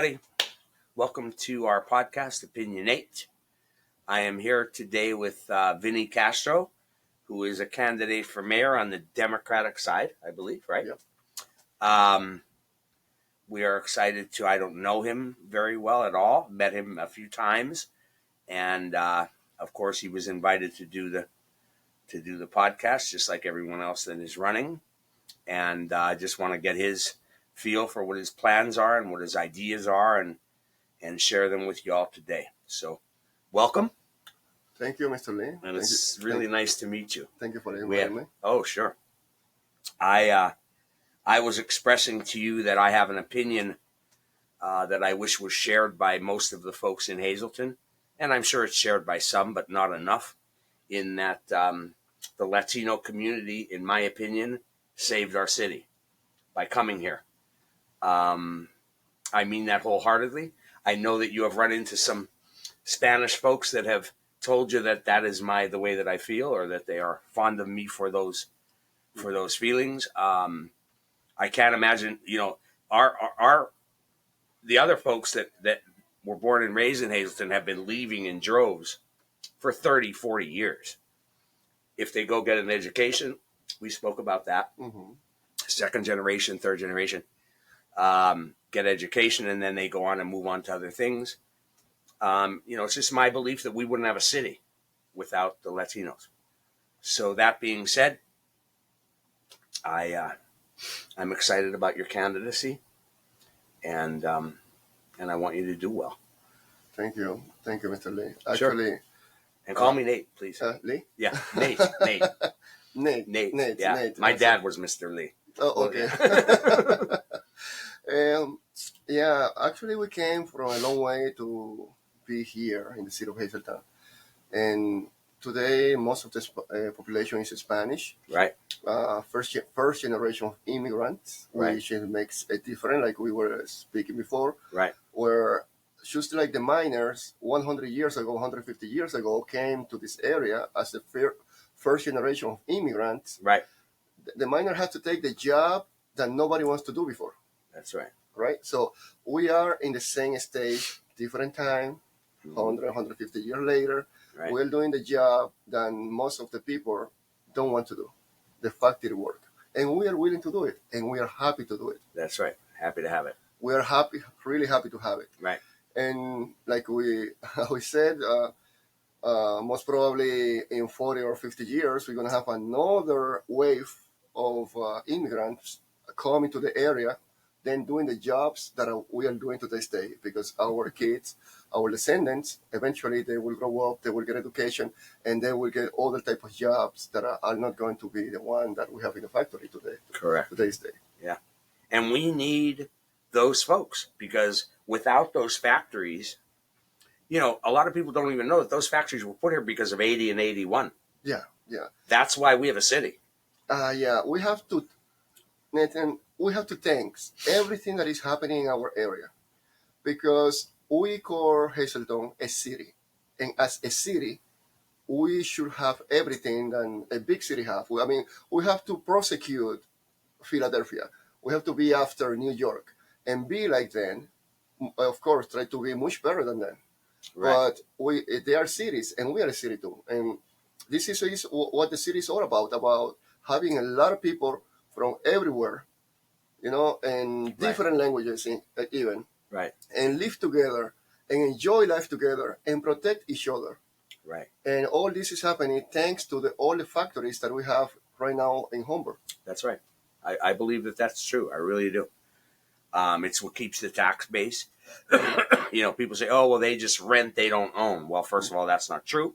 Everybody. Welcome to our podcast, Opinionate. I am here today with Vianney Castro, who is a candidate for mayor on the Democratic side, I believe, right? Yep. We are excited I don't know him very well at all, met him a few times, and of course he was invited to do the podcast, just like everyone else that is running. And I just want to get his feel for what his plans are and what his ideas are, and share them with you all today. So, welcome. Thank you, Mr. Lee. And it's really nice to meet you. Thank you for inviting me. Oh, sure. I was expressing to you that I have an opinion that I wish was shared by most of the folks in Hazleton, and I'm sure it's shared by some, but not enough, in that the Latino community, in my opinion, saved our city by coming here. I mean that wholeheartedly. I know that you have run into some Spanish folks that have told you that that is the way that I feel, or that they are fond of me for those feelings. I can't imagine, our the other folks that were born and raised in Hazleton have been leaving in droves for 30, 40 years. If they go get an education, we spoke about that. Mm-hmm. Second generation, third generation, get education, and then they go on and move on to other things. It's just my belief that we wouldn't have a city without the Latinos. So that being said, I'm excited about your candidacy, and I want you to do well. Thank you, Mr. Lee. Actually, sure. And call me Nate, please. Lee? Yeah, Nate. Nate. Yeah, Nate. My dad was Mr. Lee. Oh, okay. Yeah, actually, we came from a long way to be here in the city of Hazleton, and today most of the population is Spanish. Right. First generation of immigrants, right. Which makes a difference, like we were speaking before. Right. Where just like the miners 100 years ago, 150 years ago, came to this area as the first generation of immigrants. Right. The miner had to take the job that nobody wants to do before. That's right. Right? So we are in the same stage, different time, 100, 150 years later. Right. We're doing the job that most of the people don't want to do, the factory work. And we are willing to do it, and we are happy to do it. That's right. Happy to have it. We are happy, really happy to have it. Right. And like we said, most probably in 40 or 50 years, we're going to have another wave of immigrants coming to the area, then doing the jobs that we are doing to this day, because our kids, our descendants, eventually they will grow up, they will get education, and they will get all the type of jobs that are not going to be the one that we have in the factory today. Correct. Today's day. Yeah. And we need those folks, because without those factories, a lot of people don't even know that those factories were put here because of 80 and 81. Yeah. That's why we have a city. Yeah, we have to, Nathan, we have to thank everything that is happening in our area, because we call Hazleton a city. And as a city, we should have everything that a big city have. I mean, we have to prosecute Philadelphia. We have to be after New York and be like them. Of course, try to be much better than them. Right. But they are cities, and we are a city too. And this is what the city is all about having a lot of people from everywhere, and different languages even. Right. And live together and enjoy life together and protect each other. Right. And all this is happening thanks to all the factories that we have right now in Humber. That's right. I believe that that's true. I really do. It's what keeps the tax base. People say, oh, well, they just rent, they don't own. Well, first of all, that's not true.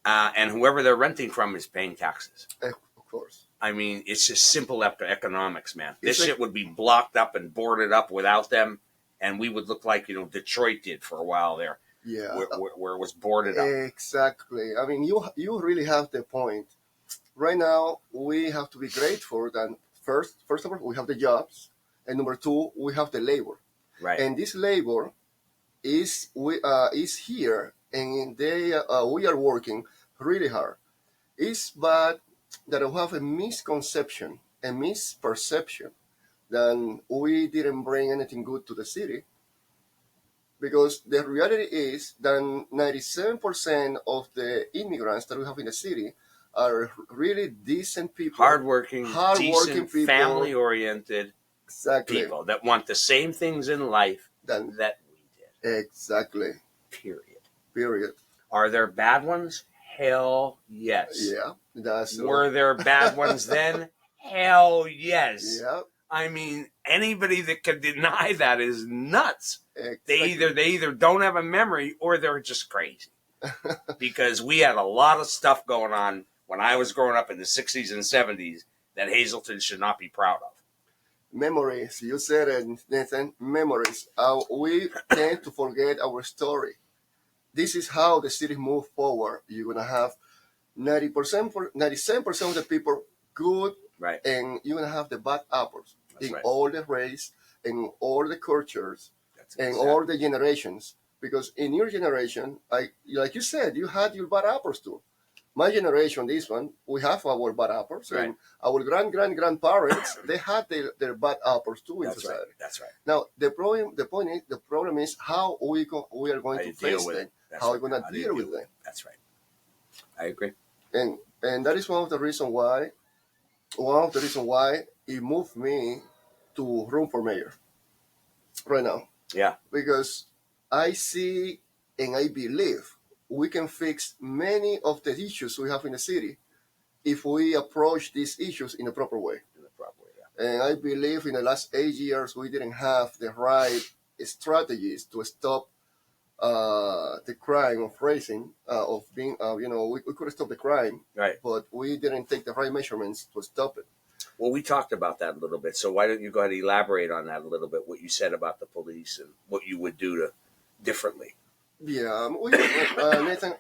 And whoever they're renting from is paying taxes. Of course. I mean, it's just simple economics, man. This shit would be blocked up and boarded up without them, and we would look like, Detroit did for a while there. Yeah. Where it was boarded up. Exactly. I mean, you really have the point. Right now, we have to be grateful that first of all, we have the jobs, and number two, we have the labor. Right. And this labor is here, and we are working really hard. It's bad that we have a misconception, a misperception that we didn't bring anything good to the city, because the reality is that 97% of the immigrants that we have in the city are really decent people, Hardworking, hardworking decent, people, family-oriented exactly, people that want the same things in life then that we did. exactly, Period. period. Are there bad ones? Hell yes. Yeah, that's Were there bad ones then? Hell yes. yeah, I mean, anybody that can deny that is nuts. exactly. They either don't have a memory or they're just crazy. Because we had a lot of stuff going on when I was growing up in the 60s and 70s that Hazleton should not be proud of. Memories, you said it, Nathan. Memories. We tend to forget our story. This is how the city move forward. You're gonna have 90%, 97% of the people good, Right. and you're gonna have the bad apples That's in right. all the race, in all the cultures, That's and exactly. all the generations. Because in your generation, like you said, you had your bad apples too. My generation, this one, we have our bad apples, Right. and our grandparents, they had their bad apples too in That's society. right. That's right. Now the problem is how we are going How to you deal face with them, it. That's how right. we're going How to do you deal deal with with them, it? That's right. I agree. and that is one of the reason why it moved me to run for mayor right now, Yeah. because I see and I believe we can fix many of the issues we have in the city if we approach these issues in a proper way. In the proper way. Yeah. And I believe in the last 8 years we didn't have the right strategies to stop the crime of racing, of being, we could stop the crime, Right. but we didn't take the right measurements to stop it. Well, we talked about that a little bit. So why don't you go ahead and elaborate on that a little bit? What you said about the police and what you would do to differently. Yeah, Nathan,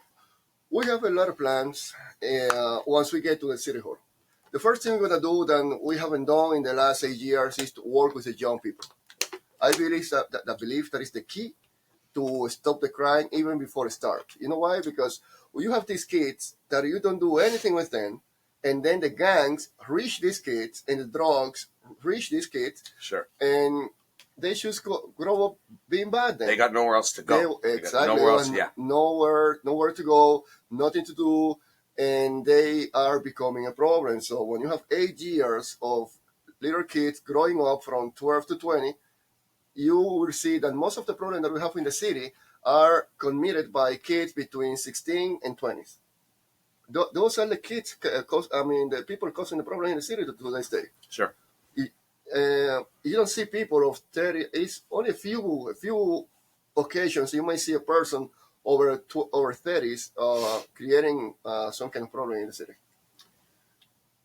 we have a lot of plans once we get to the city hall. The first thing we're going to do that we haven't done in the last 8 years is to work with the young people. I believe that is the key to stop the crime even before it starts. You know why? Because you have these kids that you don't do anything with them, and then the gangs reach these kids, and the drugs reach these kids, Sure. and they just grow up being bad. Then They got nowhere else to go. exactly, nowhere else. Yeah. nowhere to go, nothing to do, and they are becoming a problem. So when you have 8 years of little kids growing up from 12 to 20, you will see that most of the problems that we have in the city are committed by kids between 16 and 20s. Those are the kids, the people causing the problem in the city to this day. Sure. You don't see people of 30. It's only a few occasions you might see a person over 30s creating some kind of problem in the city.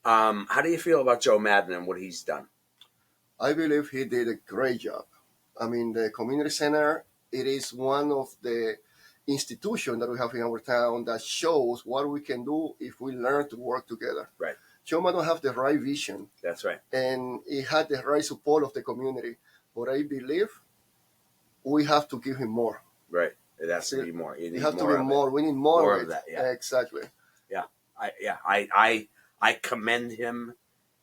How do you feel about Joe Madden and what he's done? I believe he did a great job. I mean, the community center, it is one of the institutions that we have in our town that shows what we can do if we learn to work together. Right. Joe Madden have the right vision. That's right. And he had the right support of the community. But I believe we have to give him more. Right. It has to be more. It has to be more. We need more of that. Yeah. Exactly. Yeah. I commend him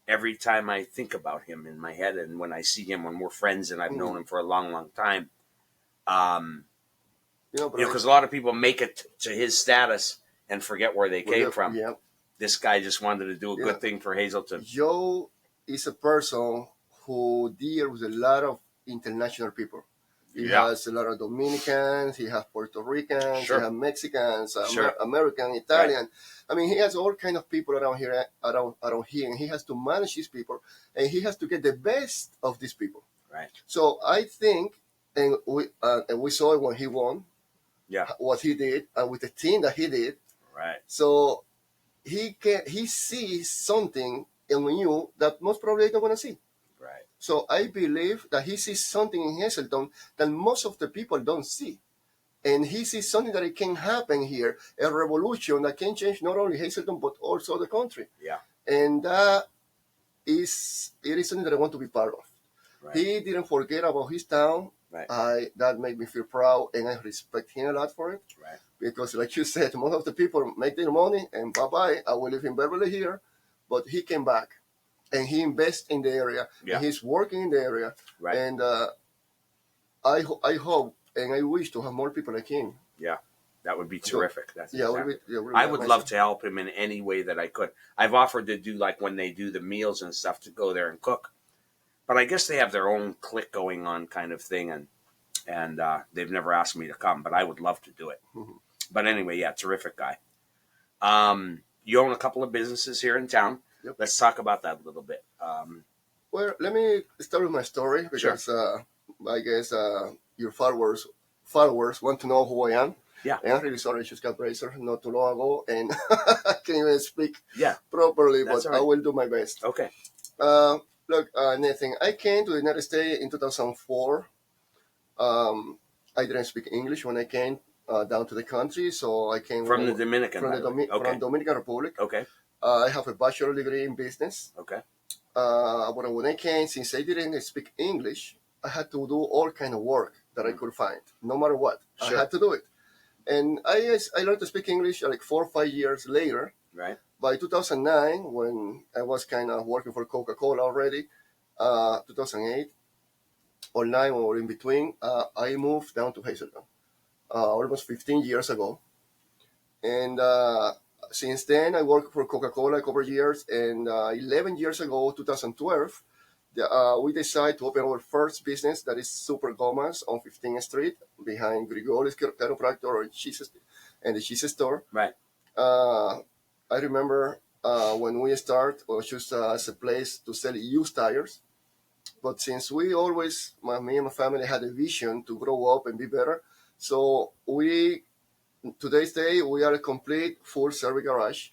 every time I think about him in my head, and when I see him, when we're friends, and I've known him for a long, long time. Because a lot of people make it to his status and forget where they came from. Yeah. This guy just wanted to do a good thing for Hazleton. Joe is a person who deals with a lot of international people. He has a lot of Dominicans, he has Puerto Ricans, he has Mexicans, American, Italian. Right. I mean, he has all kinds of people around here, and he has to manage these people, and he has to get the best of these people. Right. So I think, and we saw it when he won. Yeah. What he did, and with the team that he did. Right. So he sees something in you that most probably they don't want to see. Right. So I believe that he sees something in Hazleton that most of the people don't see. And he sees something that it can happen here, a revolution that can change not only Hazleton, but also the country. Yeah. And it is something that I want to be part of. Right. He didn't forget about his town. Right. That made me feel proud, and I respect him a lot for it. Right. Because like you said, most of the people make their money, and bye-bye, I will live in Beverly here. But he came back. And he invests in the area, and he's working in the area. Right. And I hope and I wish to have more people like him. Yeah, that would be terrific. That's Yeah, exactly. would I be would amazing. love to help him in any way that I could. I've offered to do like when they do the meals and stuff to go there and cook, but I guess they have their own clique going on kind of thing, and they've never asked me to come, but I would love to do it. Mhm. But anyway, yeah, terrific guy. You own a couple of businesses here in town. Yep. Let's talk about that a little bit. Well, let me start with my story because I guess your followers want to know who I am. Yeah. And I'm really sorry, I just got bracer not too long ago, and I can't even speak properly, That's but all right. I will do my best. Okay. Look, Nathan, I came to the United States in 2004. I didn't speak English when I came down to the country, so I came From the Dominican, from Dominican Republic. Okay. I have a bachelor degree in business. Okay. But when I came, since I didn't speak English, I had to do all kind of work that I could find, no matter what. Sure. I had to do it. And I learned to speak English like 4 or 5 years later. Right. By 2009, when I was kind of working for Coca-Cola already, 2008 or 9 or in between, I moved down to Hazleton almost 15 years ago. And since then, I worked for Coca-Cola a couple of years. And 11 years ago, 2012, we decided to open our first business that is Super Gomas on 15th Street behind Grigori's Chiropractor and the cheese store. Right. I remember when we started, it was just as a place to sell used tires. But since we always, me and my family had a vision to grow up and be better, so today's day, we are a complete full service garage.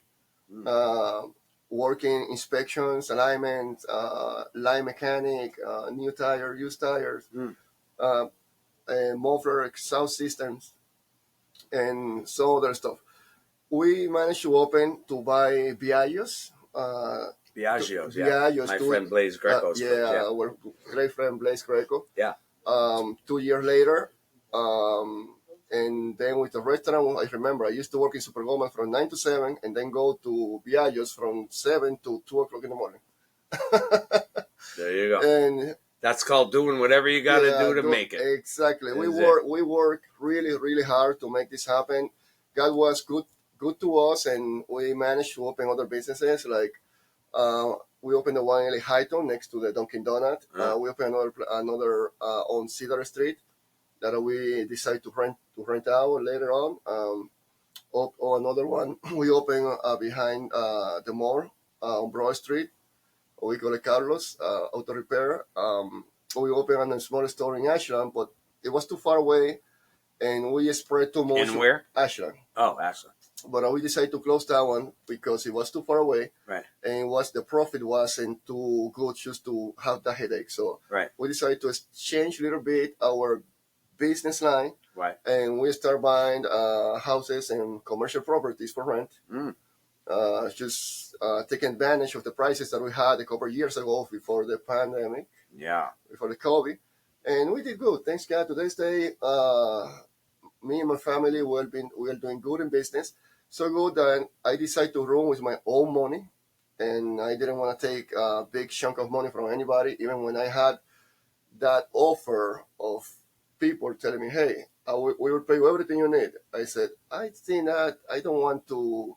Working inspections, alignment, line mechanic, new tire, used tires, muffler, exhaust systems, and so other stuff. We managed to buy Biaggios. Biaggios, My too. friend Blaze Greco. Our great friend Blaze Greco. Yeah. 2 years later, and then with the restaurant, I remember I used to work in Super Goma from 9 to 7 and then go to Biaggios from 7 to 2 o'clock in the morning. There you go. And that's called doing whatever you got to do to make it. Exactly. We work really, really hard to make this happen. God was good to us, and we managed to open other businesses. Like we opened the one in Hazleton next to the Dunkin' Donut. We opened another on Cedar Street that we decided to rent out later on. Or another one we opened behind the mall on Broad Street. We call it Carlos Auto Repair. We opened a small store in Ashland, but it was too far away, and we spread too much. In where? Ashland. Oh, Ashland. But we decided to close that one because it was too far away, right? And the profit wasn't too good just to have that headache. So we decided to change a little bit our business line, right? And we start buying houses and commercial properties for rent. Just taking advantage of the prices that we had a couple of years ago before the pandemic. Yeah. Before the COVID. And we did good. Thanks God. Today's day, me and my family we are doing good in business. So good that I decided to run with my own money. And I didn't want to take a big chunk of money from anybody, even when I had that offer of people telling me, hey, we will pay you everything you need. I said, I think that I don't want to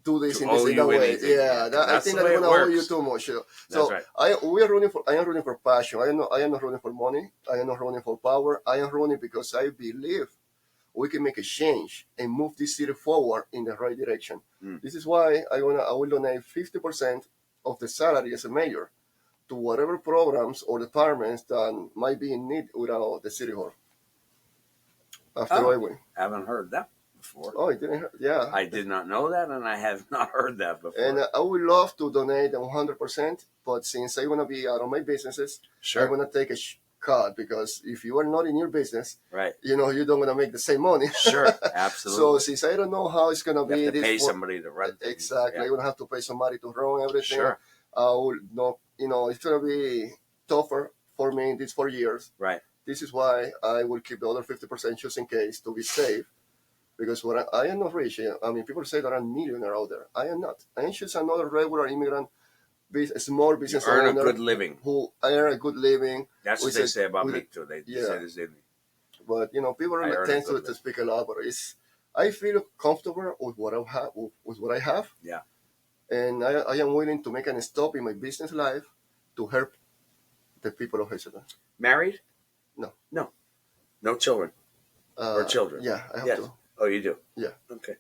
do this in that way. Anything. Yeah, I think that I'm gonna owe you too much. So right. I am running for passion. I am not running for money. I am not running for power. I am running because I believe we can make a change and move this city forward in the right direction. This is why I will donate 50% of the salary as a mayor to whatever programs or departments that might be in need without the city hall. After I win. Haven't heard that before. Oh, it didn't hurt. Yeah. I did not know that, and I have not heard that before. And I would love to donate 100%, but since I want to be out of my businesses, I want to take a cut because if you are not in your business, right? You don't want to make the same money. Sure, absolutely. So since I don't know how it's going to be, you have to pay somebody to run. Exactly, I'm going to have to pay somebody to run everything. Sure. I will not. It's going to be tougher for me in these 4 years. Right. This is why I will keep the other 50% just in case to be safe. Because I am not rich. I mean, people say that I'm a millionaire out there. I am not. I am just another regular immigrant, small business owner. Earn a good living. Who earn a good living. That's what they say about me, too. They say the same thing. But people I are heard a tend good to bit. speak a lot. But I feel comfortable with what I have, with what I have, Yeah. and I am willing to make a stop in my business life to help the people of Hazleton. Married? No, No. No children or children. yeah, I have Yes. two. Oh, you do. Yeah, Okay.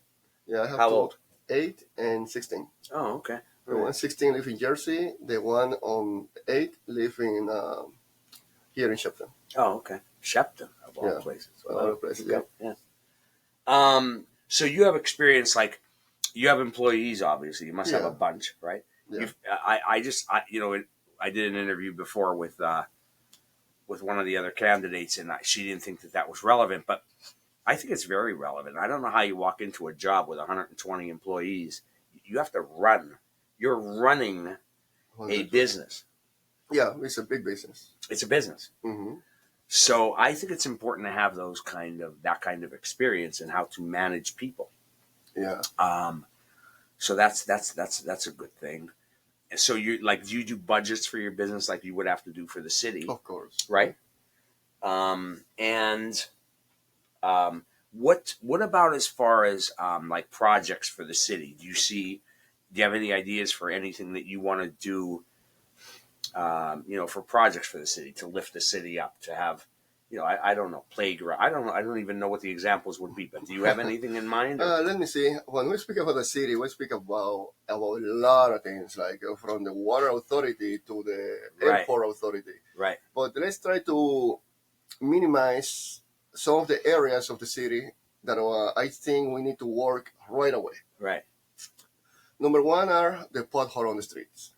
yeah, I have How two, old? 8 and 16. Oh, okay. All The right. one 16 live in Jersey. The one on 8 live in here in Shepton. Oh, okay. Shepton of all Yeah, places. all the Wow. places. Okay. Yeah, Yeah. So you have experience, like you have employees. Obviously, you must have a yeah, bunch, right? yeah. You've. I did an interview before with one of the other candidates, and she didn't think that was relevant, but I think it's very relevant. I don't know how you walk into a job with 120 employees. You have to run. You're running a 100%. business. Yeah, it's a big business. It's a business. Hmm. So I think it's important to have that kind of experience in how to manage people. Yeah, Um, so that's a good thing. So you like, do you do budgets for your business like you would have to do for the city, of course. right? And what about as far as like projects for the city? Do you have any ideas for anything that you want to do? For projects for the city to lift the city up, to have, I don't know, playground. I don't know. I don't even know what the examples would be. But do you have anything in mind? Or? Let me see. When we speak about the city, we speak about a lot of things, like from the water authority to the Right, airport authority. right, But let's try to minimize some of the areas of the city that I think we need to work right away. right. Number one are the pothole on the streets.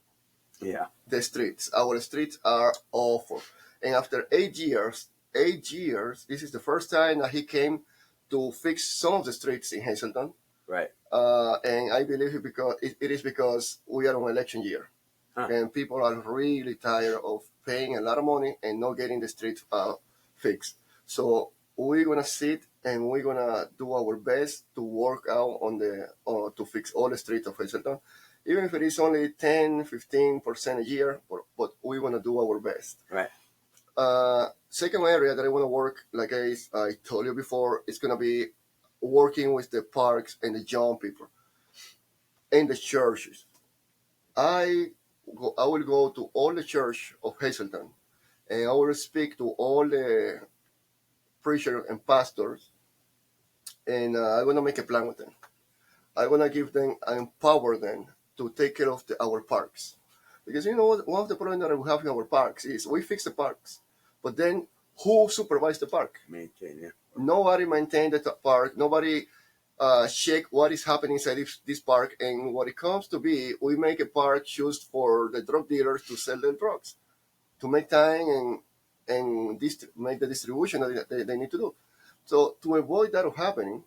Yeah, The streets, our streets are awful. And after 8 years, 8 years, this is the first time that he came to fix some of the streets in Hazleton. right. And I believe it is because we are on election year, Huh. and people are really tired of paying a lot of money and not getting the streets fixed. So we're gonna sit and we're gonna do our best to work out on the to fix all the streets of Hazleton, even if it is only 10-15% a year. But we're gonna do our best. Right. Second area that I want to work, like I told you before, is gonna be working with the parks and the young people and the churches. I will go to all the church of Hazleton, and I will speak to all the preachers and pastors, and I'm gonna make a plan with them. I'm gonna give them, empower them to take care of our parks, because you know what? One of the problems that we have in our parks is we fix the parks, but then who supervises the park? Maintain. Yeah. Nobody maintains the park. Nobody check what is happening inside this park. And what it comes to be, we make a park just for the drug dealers to sell their drugs, to make time and make the distribution that they need to do. So to avoid that happening,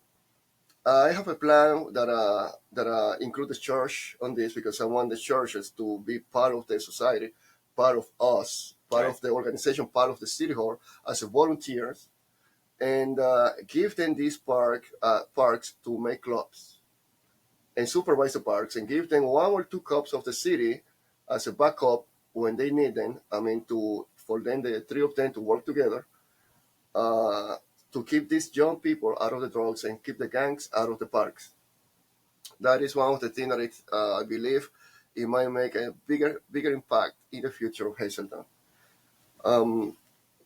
I have a plan that includes the church on this, because I want the churches to be part of the society, part of us, part Right. of the organization, part of the city hall as a volunteers, and give them these parks to make clubs and supervise the parks, and give them 1 or 2 cups of the city as a backup when they need them. I mean, for them, the three of them to work together uh, to keep these young people out of the drugs and keep the gangs out of the parks. That is one of the things that I believe it might make a bigger impact in the future of Hazleton. Um,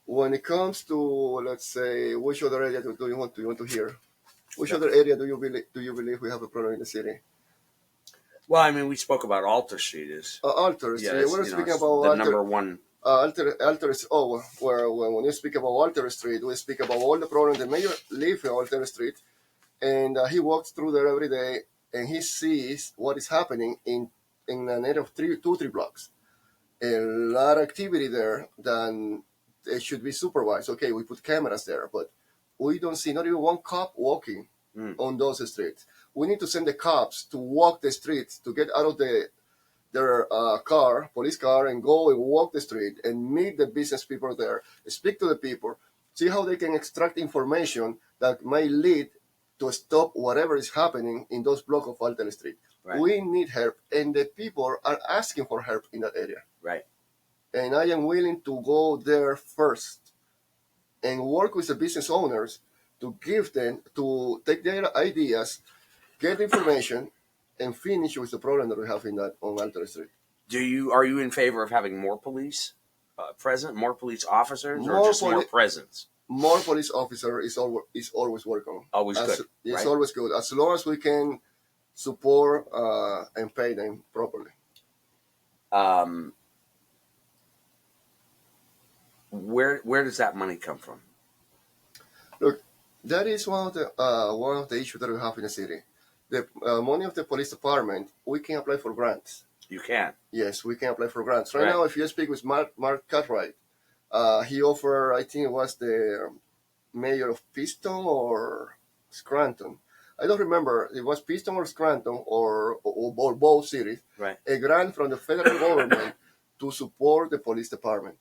when it comes to, let's say, which other area do you want to hear? Which Yeah. other area do you believe we have a problem in the city? Well, I mean, we spoke about Alta Street is Alter yeah, Street. it's We're speaking it's about the number one. Alter. Oh, where when you speak about Alter Street, we speak about all the problems the mayor live in Alter Street, and he walks through there every day, and he sees what is happening in an area of 2-3 blocks. A lot of activity there. Then it should be supervised. Okay, we put cameras there, but we don't see not even one cop walking Mm, on those streets. We need to send the cops to walk the streets, to get out of their police car, and go and walk the street and meet the business people there, speak to the people, see how they can extract information that may lead to stop whatever is happening in those blocks of Alten Street. right. We need help, and the people are asking for help in that area. Right. And I am willing to go there first and work with the business owners to give them, to take their ideas, get information, and finish with the problem that we have in that on Alter Street. Are you in favor of having more police present, more police officers, or More just more presence? more police officer is always welcome. Always good. It's right? always good as long as we can support and pay them properly. Where does that money come from? Look, that is one of the issues that we have in the city. The money of the police department, we can apply for grants. You can. Yes, we can apply for grants. Right now, if you speak with Mark Cartwright, he offered, I think it was the mayor of Piston or Scranton. I don't remember. It was Piston or Scranton or both cities. Right. A grant from the federal government to support the police department.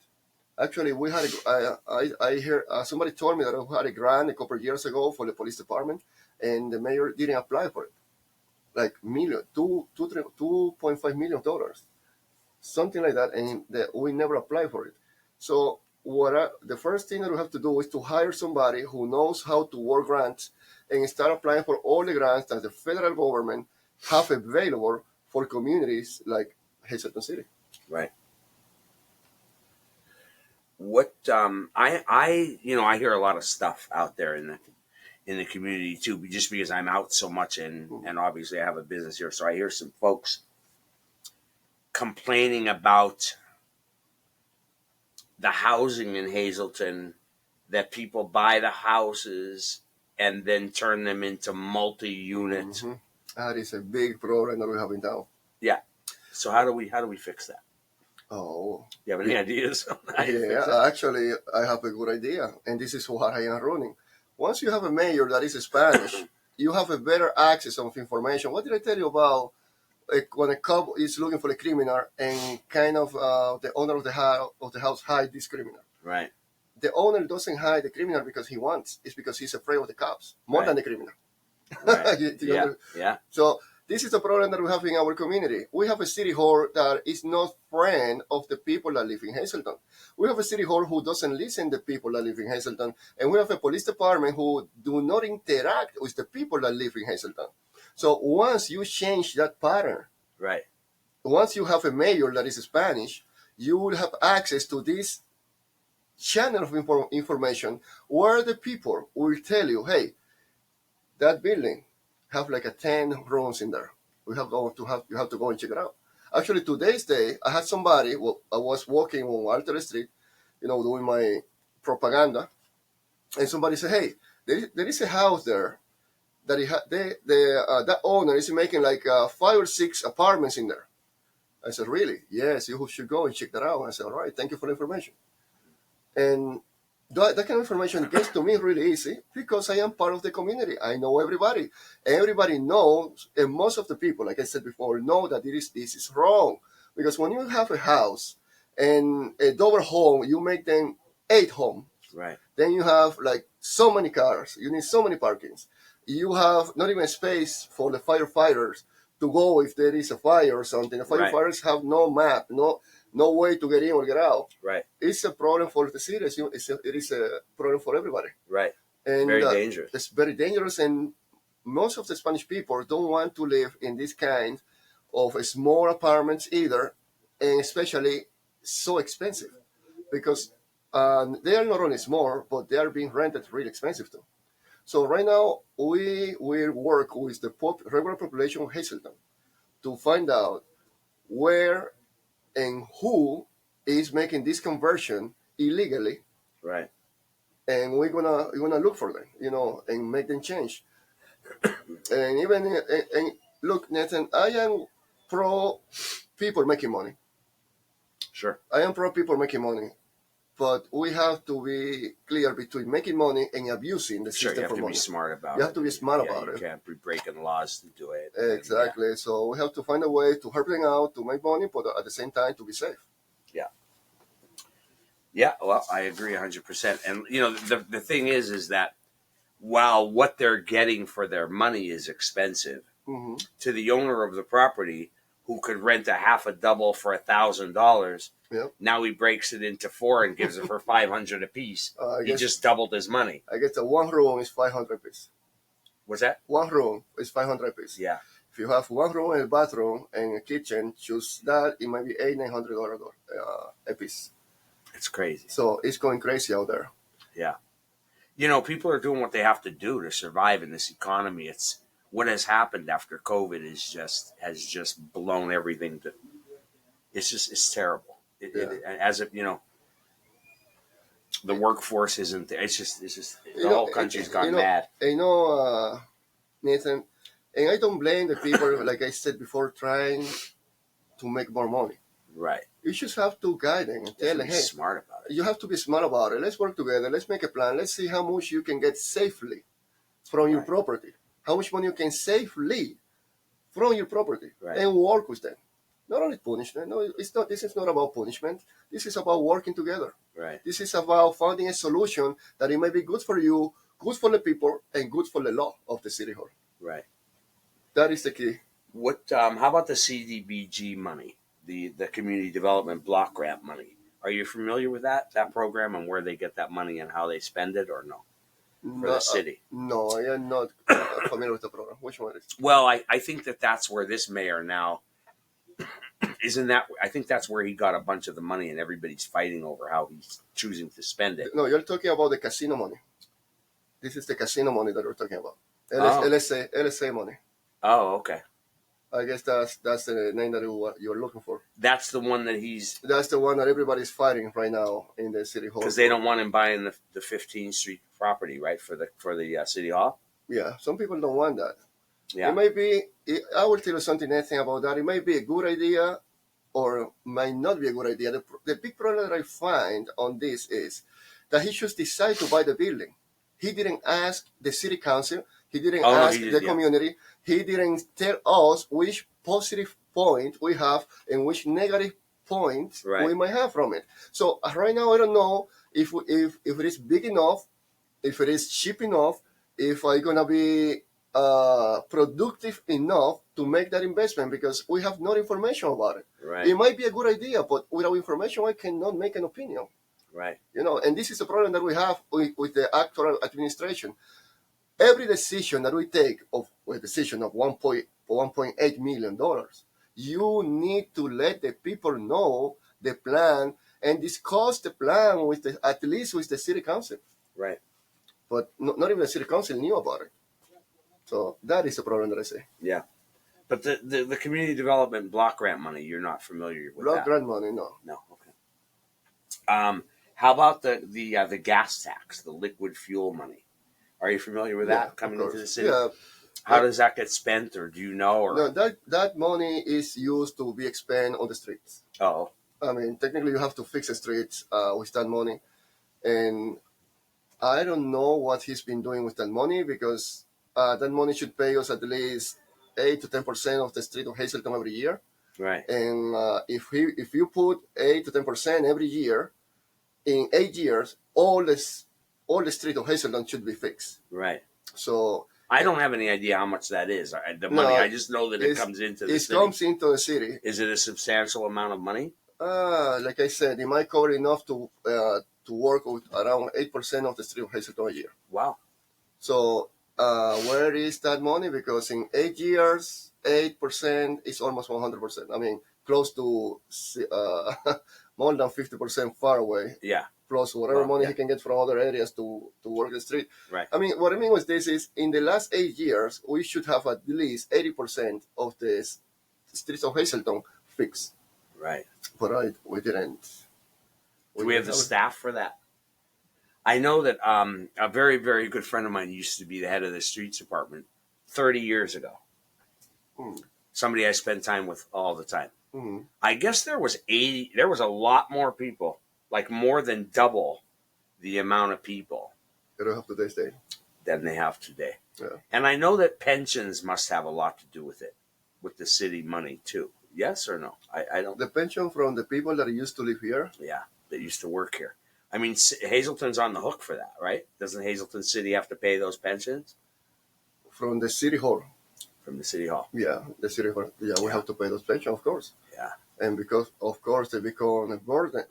Actually, we had I hear somebody told me that we had a grant a couple of years ago for the police department, and the mayor didn't apply for it. Like $2.5 million, something like that, and we never applied for it. So the first thing that we have to do is to hire somebody who knows how to work grants and start applying for all the grants that the federal government have available for communities like Hazleton City. Right. What I hear a lot of stuff out there in the community too, just because I'm out so much and obviously I have a business here, so I hear some folks complaining about the housing in Hazleton, that people buy the houses and then turn them into multi-unit. Mm-hmm. That is a big problem that we have in town. Yeah. So how do we fix that? Oh, you have any ideas? Yeah, actually, I have a good idea, and this is what I am running. Once you have a mayor that is Spanish, you have a better access of information. What did I tell you about when a cop is looking for a criminal and kind of the owner of the house hide this criminal? Right. The owner doesn't hide the criminal because he wants. It's because he's afraid of the cops more than the criminal. Right. Yeah. So this is the problem that we have in our community. We have a city hall that is not friend of the people that live in Hazleton. We have a city hall who doesn't listen to the people that live in Hazleton. And we have a police department who do not interact with the people that live in Hazleton. So once you change that pattern, right. Once you have a mayor that is Spanish, you will have access to this channel of information where the people will tell you, hey, that building have like 10 rooms in there. You have to go and check it out. Actually, today's day, I had somebody. I was walking on Walter Street, doing my propaganda, and somebody said, "Hey, there is a house there that that owner is making like 5 or 6 apartments in there." I said, "Really? Yes, you should go and check that out." I said, "All right, thank you for the information." And that kind of information gets to me really easy because I am part of the community. I know everybody. Everybody knows, and most of the people, like I said before, know that this is wrong. Because when you have a house and a double home, you make them 8 homes. Right. Then you have like so many cars. You need so many parkings. You have not even space for the firefighters to go if there is a fire or something. The firefighters have no map, no way to get in or get out. Right. It's a problem for the city. It is a problem for everybody. Right. And very dangerous. It's very dangerous, and most of the Spanish people don't want to live in this kind of small apartments either, and especially so expensive because they are not only small, but they are being rented really expensive too. So right now we work with the regular population of Hazleton to find out where and who is making this conversion illegally. Right. And we're gonna look for them, and make them change. And even and look, Nathan, I am pro people making money. Sure. I am pro people making money, but we have to be clear between making money and abusing the system for money. You have to be smart about it. You have to be smart about it. You can't be breaking laws to do it. Exactly. So we have to find a way to help them out to make money, but at the same time to be safe. Yeah. Yeah. Well, I agree 100%. And the thing is that while what they're getting for their money is expensive, Mm-hmm. to the owner of the property who could rent a half a double for $1,000. Yep. Now he breaks it into 4 and gives it for 500 apiece. He just doubled his money. I guess one room is 500 piece. What's that? One room is 500 piece. Yeah. If you have one room and a bathroom and a kitchen, choose that. It might be $800-900 a piece. It's crazy. So it's going crazy out there. Yeah. You know, people are doing what they have to do to survive in this economy. It's what has happened after COVID has just blown everything to. It's terrible. As if, you know, the workforce isn't there. It's just the whole country's gone mad. Nathan, and I don't blame the people, like I said before, trying to make more money. Right. You just have to guide them and tell them, hey, smart about it. You have to be smart about it. Let's work together. Let's make a plan. Let's see how much you can get safely from your property. How much money you can safely from your property and work with them. Not only punishment. No, it's not. This is not about punishment. This is about working together. Right. This is about finding a solution that it may be good for you, good for the people, and good for the law of the city hall. Right. That is the key. What? How about the CDBG money, the Community Development Block Grant money? Are you familiar with that program and where they get that money and how they spend it, or no? For the city? No, I am not familiar with the program. Which one is it? Well, I think that's where this mayor now. Isn't that? I think that's where he got a bunch of the money, and everybody's fighting over how he's choosing to spend it. No, you're talking about the casino money. This is the casino money that we're talking about. LSA money. Oh, okay. I guess that's the name that you're looking for. That's the one that he's. That's the one that everybody's fighting right now in the city hall. Because they don't want him buying the 15th Street property, right, for the city hall. Yeah, some people don't want that. Yeah. It might be. I will tell you something about that. It might be a good idea, or might not be a good idea. The big problem that I find on this is that he should decide to buy the building. He didn't ask the city council. He didn't ask the community. He didn't tell us which positive point we have and which negative point we might have from it. So right now, I don't know if it is big enough, if it is cheap enough, if I'm gonna be productive enough to make that investment, because we have no information about it. Right. It might be a good idea, but without information, I cannot make an opinion. Right. You know, and this is the problem that we have with the actual administration. Every decision that we take of $1.8 million, you need to let the people know the plan and discuss the plan at least with the city council. Right. But not even the city council knew about it. So that is the problem that I say. Yeah. But the community development block grant money, you're not familiar with block grant money, no. No. Okay. How about the gas tax, the liquid fuel money? Are you familiar with that coming into the city? Yeah. How does that get spent, or do you know? Or no, that money is used to be expended on the streets. Oh. I mean, technically, you have to fix the streets with that money, and I don't know what he's been doing with that money, because that money should pay us at least 8 to 10% of the street of Hazleton every year. Right. And if you put 8 to 10% every year, in 8 years, all the street of Hazleton should be fixed. Right. So I don't have any idea how much that is. The money, I just know that it comes into the city. It comes into the city. Is it a substantial amount of money? Like I said, it might cover enough to work with around 8% of the street of Hazleton a year. Wow. So where is that money? Because in 8 years, 8% is almost 100%. I mean, close to more than 50% far away. Yeah. Plus whatever money he can get from other areas to work the street. Right. I mean, what I mean with this is, in the last 8 years, we should have at least 80% of the streets of Hazleton fixed. Right. But we didn't. Do we have the staff for that? I know that a very, very good friend of mine used to be the head of the streets department 30 years ago. Somebody I spend time with all the time. Mm-hmm. I guess there was a lot more people, like more than double the amount of people They don't have today's day than they have today. Yeah. And I know that pensions must have a lot to do with it, with the city money too. Yes or no? I don't. The pension from the people that used to live here? Yeah, that used to work here. I mean, Hazleton's on the hook for that, right? Doesn't Hazleton City have to pay those pensions? From the city hall. from the city hall. Yeah, the city hall. Yeah, we Yeah. have to pay those pensions, of course. Yeah. And because, of course, they become a burden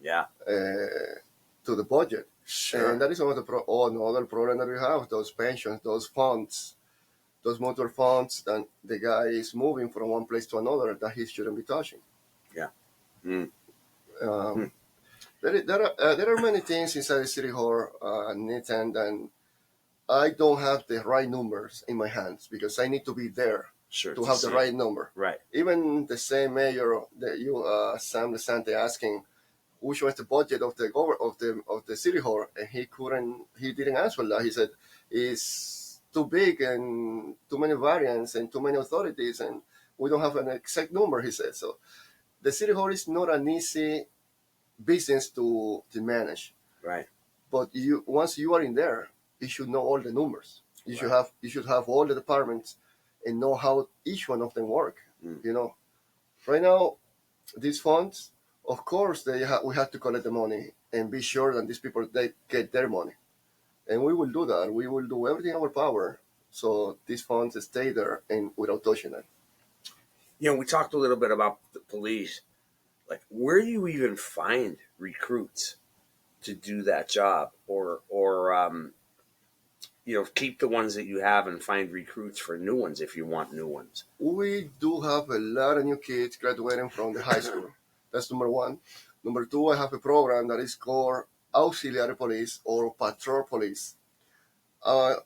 Yeah. to the budget. Sure. And that is another problem that we have, those pensions, those funds, those mutual funds that the guy is moving from one place to another that he shouldn't be touching. Yeah. Mm. Um, there are many things inside the city hall, Nathan, and I don't have the right numbers in my hands because I need to be there Sure. to have the right number. Right. Even the same mayor that you, Sam DeSante, asking which was the budget of the city hall, and he didn't answer that. He said it's too big and too many variants and too many authorities, and we don't have an exact number. He said so. The city hall is not an easy business to manage, Right. but once you are in there, you should know all the numbers. You should have all the departments and know how each one of them work. Mm. You know, right now these funds, of course, we have to collect the money and be sure that these people they get their money, and we will do that. We will do everything in our power so these funds stay there and without touching them. You know, we talked a little bit about the police. Like, where do you even find recruits to do that job, or keep the ones that you have and find recruits for new ones if you want new ones? We do have a lot of new kids graduating from the high school. That's number one. Number two, I have a program that is called auxiliary police or patrol police.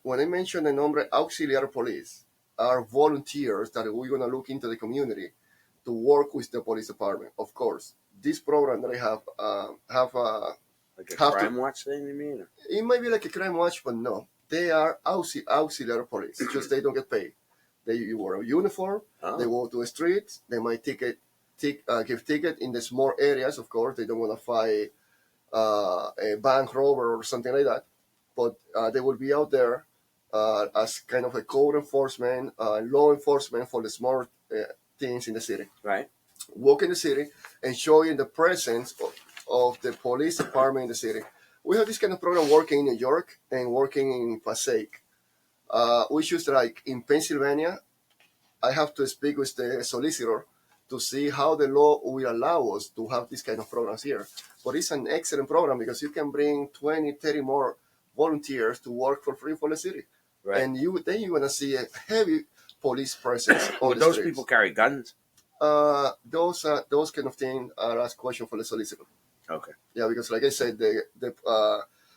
When I mention the number auxiliary police, are volunteers that we're going to look into the community to work with the police department. Of course, this program that I have Like a have crime watch thing, you mean? it might be like a crime watch, but no, they are auxiliary police. It's just they don't get paid. They wear a uniform. Oh. They go to the streets. They might give ticket in the small areas. Of course, they don't want to fight a bank robber or something like that. But they will be out there as kind of a code enforcement, law enforcement for the small things in the city. Right. Walk in the city and showing the presence of the police department in the city. We have this kind of program working in New York and working in Passaic. Which is like in Pennsylvania, I have to speak with the solicitor to see how the law will allow us to have this kind of programs here. But it's an excellent program because you can bring 20, 30 more volunteers to work for free for the city. Right. And you're going to see a heavy police presence on Would the those streets. people carry guns? Those kind of things are asked question for the solicitor. Okay. Yeah, because like I said,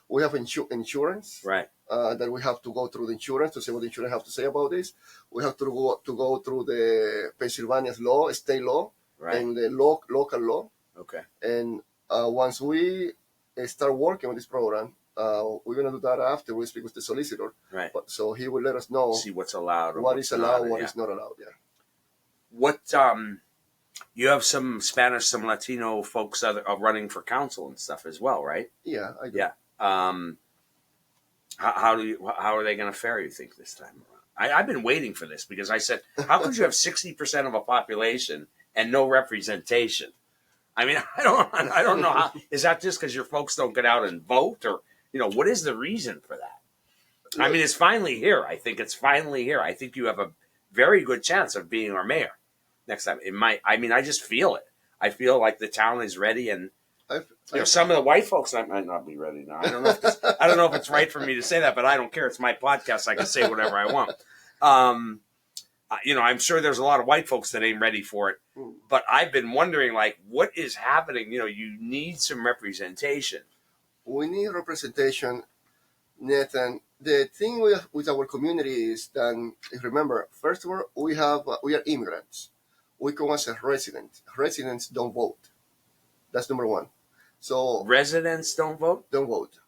we have insurance. Right. That we have to go through the insurance to see what the insurance have to say about this. We have to go through the Pennsylvania's law, state law, Right. and the local law. Okay. And once we start working on this program, we're gonna do that after we speak with the solicitor. Right. So he will let us know See what's allowed. Or what what's is allowed, not, what yeah. is not allowed. Yeah. What you have some Spanish, some Latino folks that are running for council and stuff as well, right? Yeah, I do. Yeah. How are they going to fare, you think, this time around? I've been waiting for this because I said, how could you have 60% of a population and no representation? I mean, I don't know how. Is that just because your folks don't get out and vote, or what is the reason for that? I mean, it's finally here. I think it's finally here. I think you have a very good chance of being our mayor next time. It might. I mean, I just feel it. I feel like the town is ready, and some of the white folks might not be ready now. I don't know if it's right for me to say that, but I don't care. It's my podcast. I can say whatever I want. I'm sure there's a lot of white folks that ain't ready for it, but I've been wondering, like, what is happening? You need some representation. We need representation, Nathan. The thing with our community is that, remember, first of all, we are immigrants. We come as a resident. Residents don't vote. That's number one. So residents don't vote? Don't vote.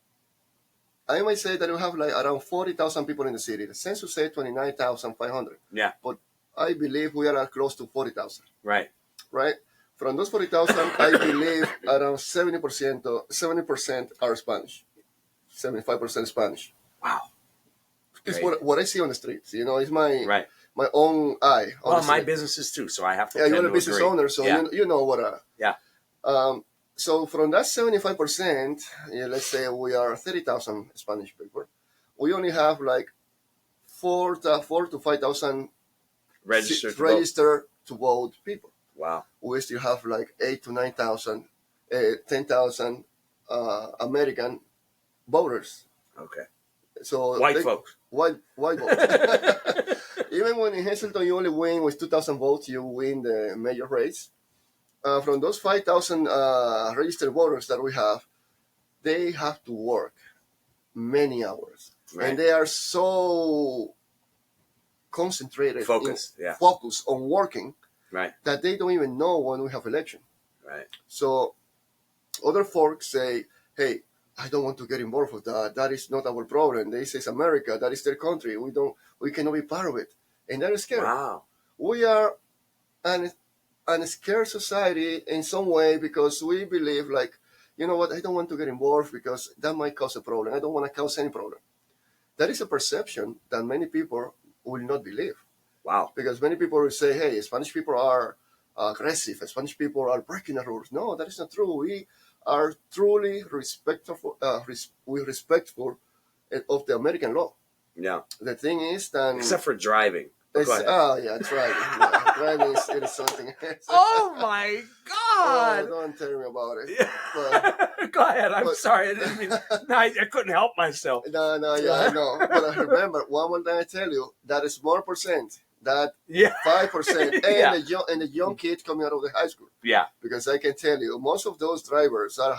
I might say that we have like around 40,000 people in the city. The census says 29,500. Yeah. But I believe we are close to 40,000. Right. Right? From those 40,000, I believe around 70% are Spanish. 75% Spanish. Wow. It's what I see on the streets. It's my my own eye. Well, my businesses too, so I have to. Yeah, you're a business owner, so you know what. Yeah. So from that 75%, let's say we are 30,000 Spanish people. We only have like 4 to 5,000 Registered to vote. registered to vote people. Wow. We still have like 8 to 9,000, 10,000 American voters. Okay. So White folks. White votes. Even when in Hazleton you only win with 2,000 votes, you win the mayor race. From those 5,000 registered voters that we have, they have to work many hours. Right. And they are so concentrated, Focused on working, right, that they don't even know when we have election. Right. So other folks say, hey, I don't want to get involved with that. That is not our problem. They say it's America. That is their country. We cannot be part of it. And they're scared. Wow. We are an scared society in some way because we believe like, you know what, I don't want to get involved because that might cause a problem. I don't want to cause any problem. That is a perception that many people will not believe. Wow. Because many people will say, hey, Spanish people are aggressive. Spanish people are breaking the rules. No, that is not true. We are truly respectful of the American law. Yeah. The thing is that... Except for driving. Yeah, driving. Yeah, driving is something. Oh, my God. Oh, don't tell me about it. Yeah. But, go ahead. I'm sorry. I didn't mean... No, I couldn't help myself. No, yeah, I know. But I remember, one more time I tell you, that a small percent, that 5%, and the young kids coming out of the high school. Yeah. Because I can tell you, most of those drivers are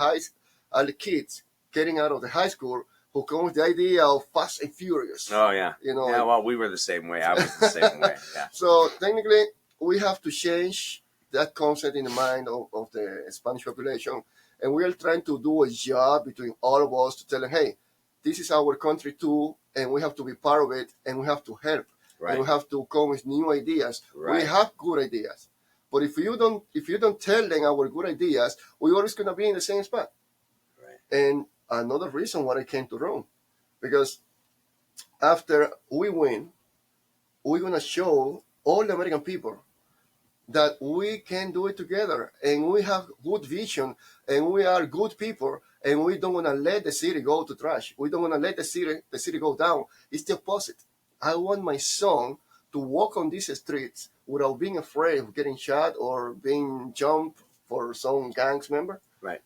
the kids getting out of the high school who come with the idea of Fast and Furious. Oh, yeah. You know. Yeah, well, we were the same way. I was the same way. Yeah. So technically, we have to change that concept in the mind of the Spanish population. And we are trying to do a job between all of us to tell them, hey, this is our country too, and we have to be part of it, and we have to help. Right. And we have to come with new ideas. Right. We have good ideas. But if you don't tell them our good ideas, we're always going to be in the same spot. Right. And another reason why I came to Rome, because after we win, we're going to show all the American people that we can do it together, and we have good vision, and we are good people, and we don't want to let the city go to trash. We don't want to let the city go down. It's the opposite. I want my son to walk on these streets without being afraid of getting shot or being jumped for some gangs member. Right.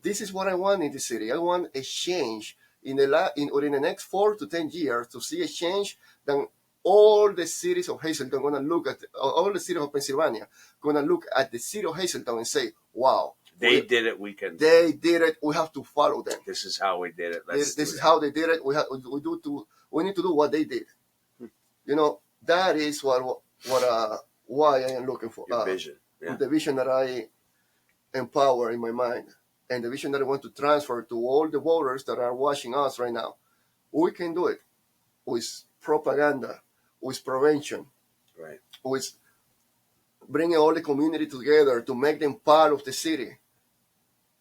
This is what I want in the city. I want a change in the next 4 to 10 years to see a change. Then all the cities of Hazleton going to look at all the cities of Pennsylvania going to look at the city of Hazleton and say, "Wow, they did it. We can. They did it. We have to follow them. This is how we did it. This is how they did it. We need to do what they did. You know, that is why I am looking for your vision. Yeah. The vision that I empower in my mind, and the vision that I want to transfer to all the voters that are watching us right now. We can do it with propaganda, with prevention, right, with bringing all the community together to make them part of the city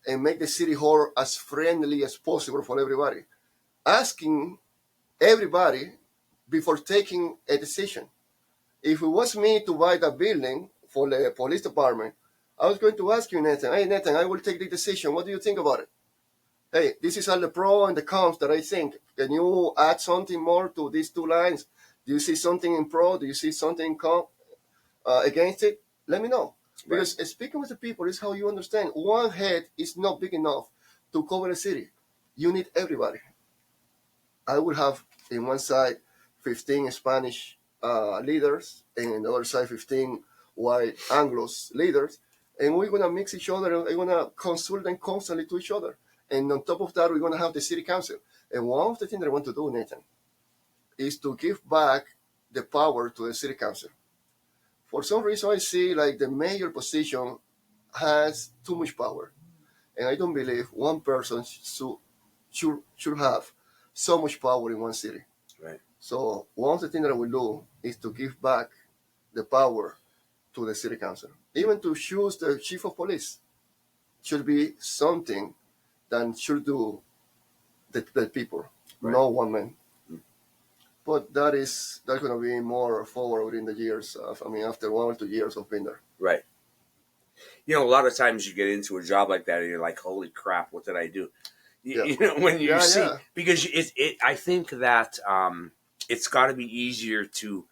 and make the city hall as friendly as possible for everybody. Asking everybody before taking a decision. If it was me to buy that building for the police department, I was going to ask you, Nathan, hey, Nathan, I will take the decision. What do you think about it? Hey, this is all the pros and the cons that I think. Can you add something more to these two lines? Do you see something in pro? Do you see something in con against it? Let me know. Right. Because speaking with the people is how you understand. One head is not big enough to cover a city. You need everybody. I would have in one side 15 Spanish leaders, and on the other side 15 white Anglos leaders, and we're going to mix each other, and we're going to consult them constantly to each other. And on top of that, we're going to have the city council. And one of the things that I want to do, Nathan, is to give back the power to the city council. For some reason, I see like the mayor position has too much power. And I don't believe one person should have so much power in one city. Right. So one of the things that I will do is to give back the power to the city council. Even to choose the chief of police should be something that should do the people, right, not one man. Mm. But that's going to be more forward in the years. After 1 or 2 years of being there. Right. You know, a lot of times you get into a job like that and you're like, holy crap, what did I do? You know, when you see, because I think that it's got to be easier to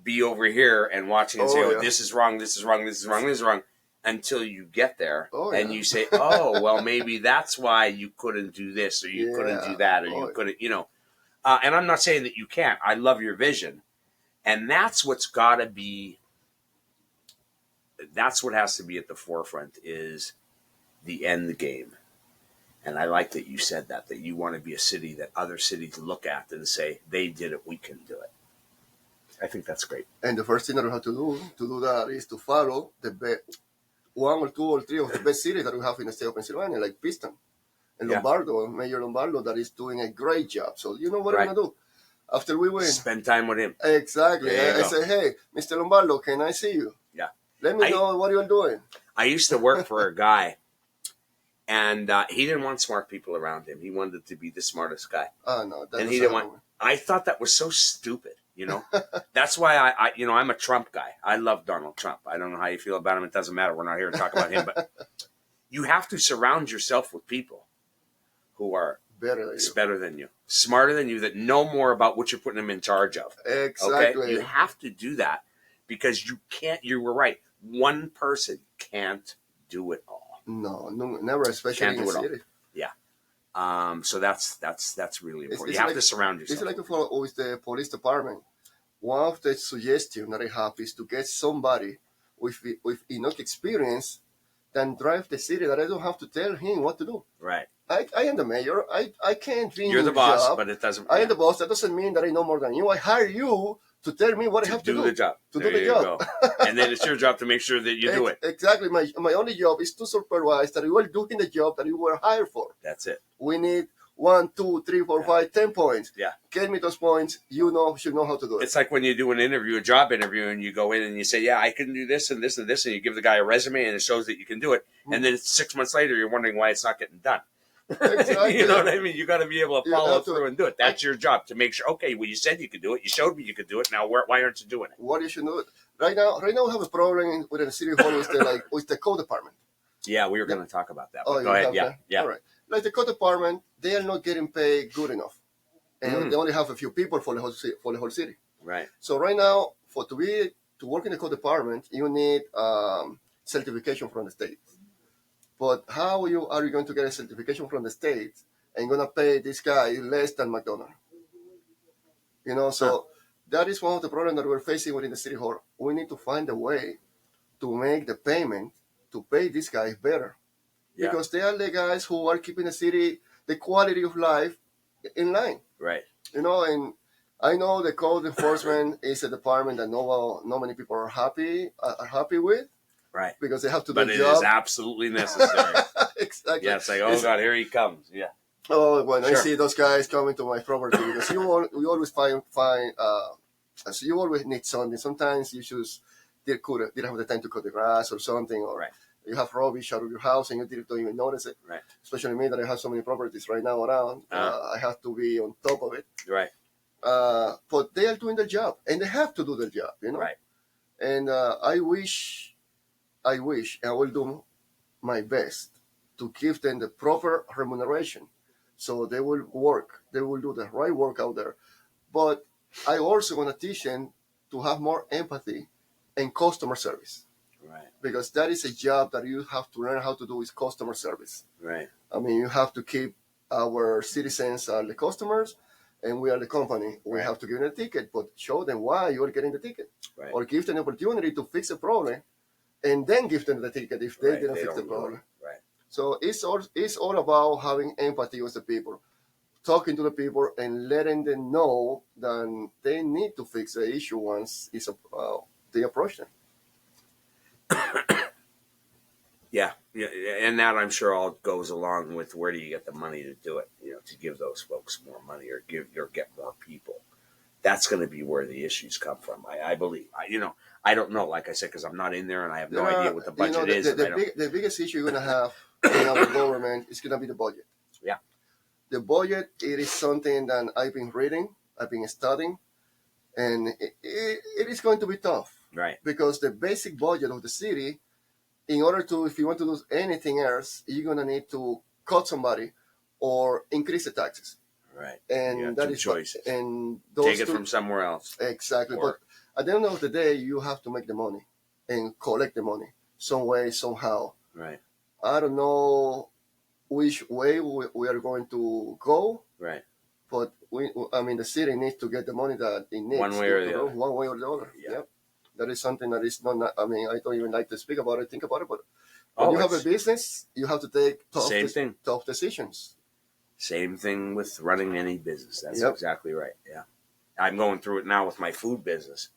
be over here and watching and say, Oh, oh, yeah. this is wrong, this is wrong, this is wrong, this is wrong, until you get there and yeah. you say, oh, well, maybe that's why you couldn't do this or you couldn't do that or you couldn't, and I'm not saying that you can't. I love your vision. And that's what's got to be, that's what has to be at the forefront is the end game. And I like that you said that you want to be a city that other cities look at and say, they did it, we can do it. I think that's great. And the first thing that we have to do that is to follow one or two or three of the best cities that we have in the state of Pennsylvania, like Piston and Lombardo, Mayor Lombardo, that is doing a great job. So you know what I'm going to do? After we win. Spend time with him. Exactly. I say, hey, Mr. Lombardo, can I see you? Yeah. Let me know what you're doing. I used to work for a guy, and he didn't want smart people around him. He wanted to be the smartest guy. Oh, no. And he didn't want. I thought that was so stupid. That's why I'm a Trump guy. I love Donald Trump. I don't know how you feel about him. It doesn't matter. We're not here to talk about him. But you have to surround yourself with people who are better than you, smarter than you, that know more about what you're putting them in charge of. Exactly. Okay? You have to do that because you can't. You were right. One person can't do it all. No, never, especially in the city. Yeah. So that's really important. You have to surround yourself. It's like with the police department. One of the suggestions that I have is to get somebody with enough experience that drive the city that I don't have to tell him what to do. Right. I am the mayor. I can't be. You're the boss, job. But it doesn't. I am the boss. That doesn't mean that I know more than you. I hire you to tell me what I have to do. The job. To do the job. And then it's your job to make sure that you do it. Exactly. My only job is to supervise that you are doing the job that you were hired for. That's it. We need 1, 2, 3, 4, 5, 10 points. Yeah. Get me those points. Should know how to do it. It's like when you do a job interview, and you go in and you say, yeah, I can do this and this and this, and you give the guy a resume and it shows that you can do it. And then 6 months later, you're wondering why it's not getting done. Exactly. You know what I mean? You got to be able to follow through and do it. That's your job, to make sure. Okay, well, you said you could do it. You showed me you could do it. Now, why aren't you doing it? What you should do it right now? Right now, we have a problem with the city hall with the code department. Yeah, we were going to talk about that. Oh, go ahead. Yeah. All right. Like the code department, they are not getting paid good enough, and they only have a few people for the whole city. Right. So right now, to work in the code department, you need certification from the state. But how are you going to get a certification from the state and going to pay this guy less than McDonald's? So that is one of the problems that we're facing within the city hall. We need to find a way to make the payment to pay these guys better. Yeah. Because they are the guys who are keeping the city, the quality of life in line. Right. And I know the code enforcement is a department that not many people are happy with. Right. Because they have to do the job. But it is absolutely necessary. Exactly. Yeah, it's like, oh, God, here he comes. Yeah. Oh, when I see those guys coming to my property, because we always find so you always need something. Sometimes you didn't have the time to cut the grass or something, or you have rubbish out of your house and you don't even notice it. Right. Especially me that I have so many properties right now around. I have to be on top of it. Right. But they are doing their job, and they have to do their job, Right. And I wish, and I will do my best to give them the proper remuneration, so they will work. They will do the right work out there. But I also want to teach them to have more empathy and customer service. Right. Because that is a job that you have to learn how to do is customer service. Right. I mean, you have to keep our citizens are the customers, and we are the company. We have to give them a ticket, but show them why you are getting the ticket. Right. Or give them the opportunity to fix a problem, and then give them the ticket if they didn't fix the problem. Right. So it's all about having empathy with the people, talking to the people, and letting them know that they need to fix the issue once they approach them. Yeah, and that I'm sure all goes along with where do you get the money to do it? To give those folks more money or get more people. That's going to be where the issues come from. I believe. I don't know. Like I said, because I'm not in there and I have no idea what the budget is. The biggest issue you're going to have in our government is going to be the budget. Yeah. The budget, it is something that I've been reading, I've been studying, and it is going to be tough. Right. Because the basic budget of the city, if you want to do anything else, you're going to need to cut somebody or increase the taxes. Right. And You have that two is choices. and those Take it two, from somewhere else. exactly. Or, But at the end of the day, you have to make the money and collect the money some way, somehow. right. I don't know which way we are going to go, Right. but I mean, the city needs to get the money that it needs. One way or the other. One way or the other. Yeah. Yep. That is something that is not. I mean, I don't even like to speak about it, think about it, but when Oh, you have a it's business, you have to take same thing. tough decisions. Same thing with running any business. That's Yep. exactly right. Yeah. I'm going through it now with my food business.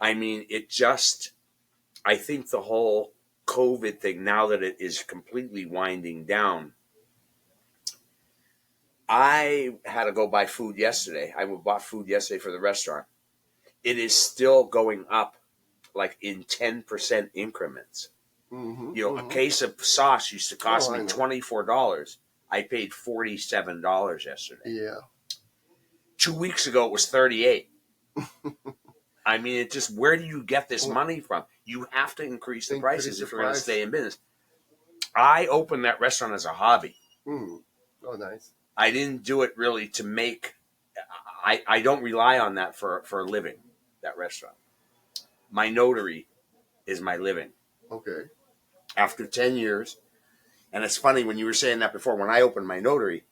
I mean, I think the whole COVID thing, now that it is completely winding down, I had to go buy food yesterday. I bought food yesterday for the restaurant. It is still going up like in 10% increments. Mm-hmm, You know, a case of sauce used to cost me I know. $24. I paid $47 yesterday. Yeah. 2 weeks ago, it was 38. I mean, it just, where do you get this money from? You have to increase the prices if you're going to stay in business. I opened that restaurant as a hobby. Mm. Oh, nice. I didn't do it really to make, I don't rely on that for a living, that restaurant. My notary is my living. Okay. After 10 years, and it's funny when you were saying that before, when I opened my notary,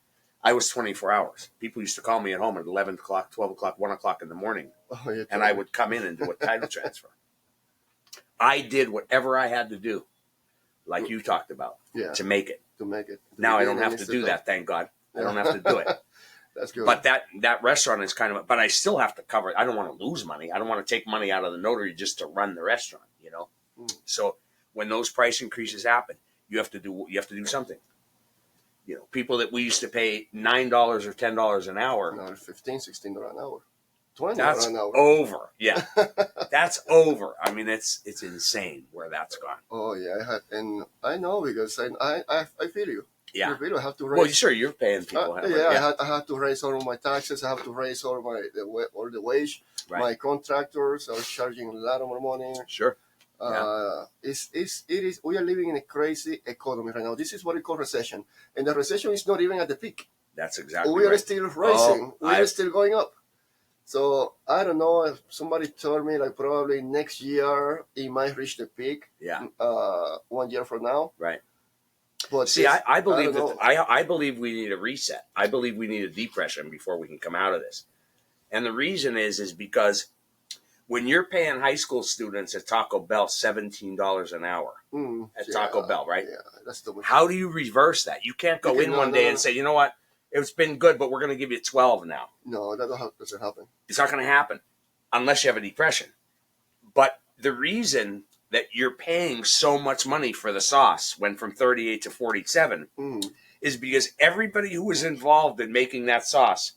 I was 24 hours. People used to call me at home at 11 o'clock, 12 o'clock, 1 o'clock in the morning, Oh, yeah, and I would come in and do a title transfer. I did whatever I had to do, like you talked about, to make it. To make it. Now I don't have to do that, thank God. I don't have to do it. That's good. But that restaurant is kind of, but I still have to cover it. I don't want to lose money. I don't want to take money out of the notary just to run the restaurant, you know? So when those price increases happen, you have to do something. You know, people that we used to pay $9 or $10 an hour. Now $15, $16 an hour. $20 That's an hour. over. Yeah. That's over. I mean, it's insane where that's gone. Oh yeah, and I know because I feel you. Yeah. I feel I have to raise. Well, sure, you're paying people. I have to raise all of my taxes. I have to raise all the wage. Right. My contractors are charging a lot more money. Sure. It is. We are living in a crazy economy right now. This is what we call recession, and the recession is not even at the peak. That's exactly we right. are still rising. We are still going up. So I don't know if somebody told me like probably next year it might reach the peak. Yeah. 1 year from now. Right. But see, I believe I believe we need a reset. I believe we need a depression before we can come out of this. And the reason is because when you're paying high school students at Taco Bell $17 an hour at Taco Bell, right? Yeah, that's too much. How do you reverse that? You can't go in one day and say, you know what? It's been good, but we're going to give you 12 now. No, that doesn't happen. It's not going to happen unless you have a depression. But the reason that you're paying so much money for the sauce went from 38 to 47 is because everybody who was involved in making that sauce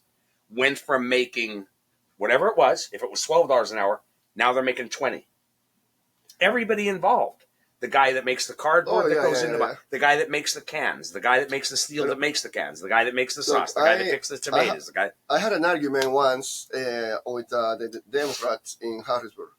went from making whatever it was, if it was $12 an hour, now they're making 20. Everybody involved. The guy that makes the cardboard that goes in the guy that makes the cans, the guy that makes the steel that makes the cans, the guy that makes the sauce, the guy that picks the tomatoes, the guy. I had an argument once with the Democrats in Harrisburg.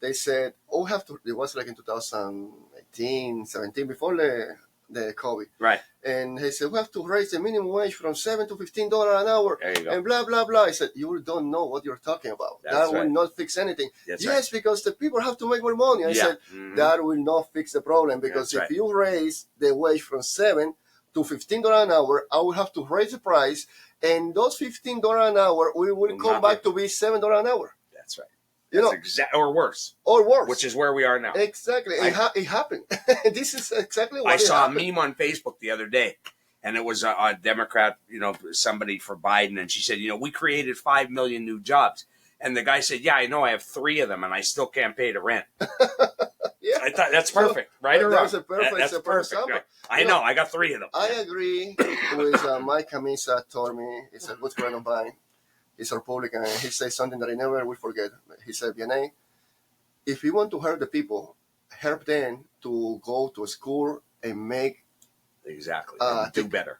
They said, "Oh, we have to." It was like in 2018, 17, before the COVID. Right. And he said, "We have to raise the minimum wage from $7 to $15 an hour." There you go. And blah blah blah. I said, "You don't know what you're talking about. That will not fix anything." That's yes, because the people have to make more money. I said, that will not fix the problem because if you raise the wage from $7 to $15 an hour, I will have to raise the price, and those $15 an hour will come back to be $7 an hour. That's right. Or worse. Or worse. Which is where we are now. Exactly. It happened. This is exactly what I saw a meme on Facebook the other day, and it was a Democrat, somebody for Biden, and she said, we created 5 million new jobs. And the guy said, yeah, I know, I have 3 of them, and I still can't pay the rent. Yeah. I thought that's perfect, right or wrong? That's perfect. Right? I know, I got 3 of them. I agree with Mike Camisa told me, he's a good friend of mine. He's a Republican, and he said something that I never will forget. He said, Vianney, if you want to help the people, help them to go to school and make... Exactly. Do better,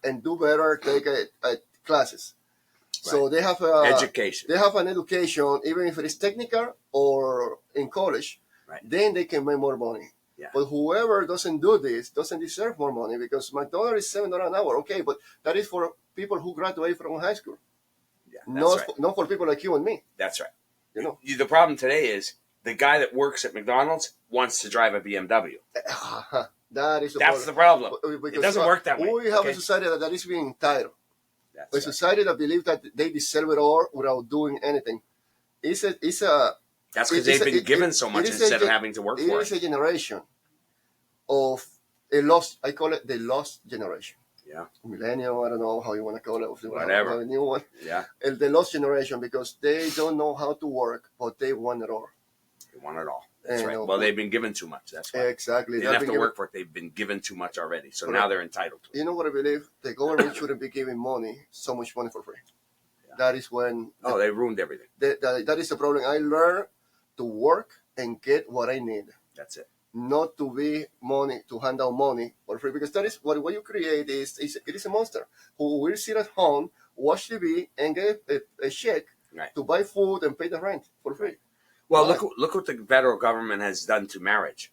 take classes. Right. So they have education. They have an education, even if it is technical or in college, then they can make more money. Yeah. But whoever doesn't do this doesn't deserve more money because $7 an hour. Okay, but that is for people who graduate from high school. Yeah, that's right. Not for people like you and me. That's right. You know. The problem today is the guy that works at McDonald's wants to drive a BMW. That is That's the problem. Because It doesn't work that way. We have okay? a society that is being entitled. That's A right. society that believes that they deserve it all without doing anything. It's a That's because they've been given so much instead of having to work for it. It is a generation of a lost. I call it the lost generation. Yeah. Millennial. I don't know how you want to call it. Whatever. A new one. Yeah. The lost generation, because they don't know how to work, but they want it all. They want it all. That's right. Well, they've been given too much. That's why. Exactly. They didn't have to work for it. They've been given too much already. So now they're entitled to it. You know what I believe? The government shouldn't be giving so much money for free. Yeah. That is when... they ruined everything. That is the problem. I learned to work and get what I need. That's it. Not to be money, to hand out money for free. Because that is what you create it is a monster who will sit at home, watch TV, and get a check to buy food and pay the rent for free. Well, look what the federal government has done to marriage.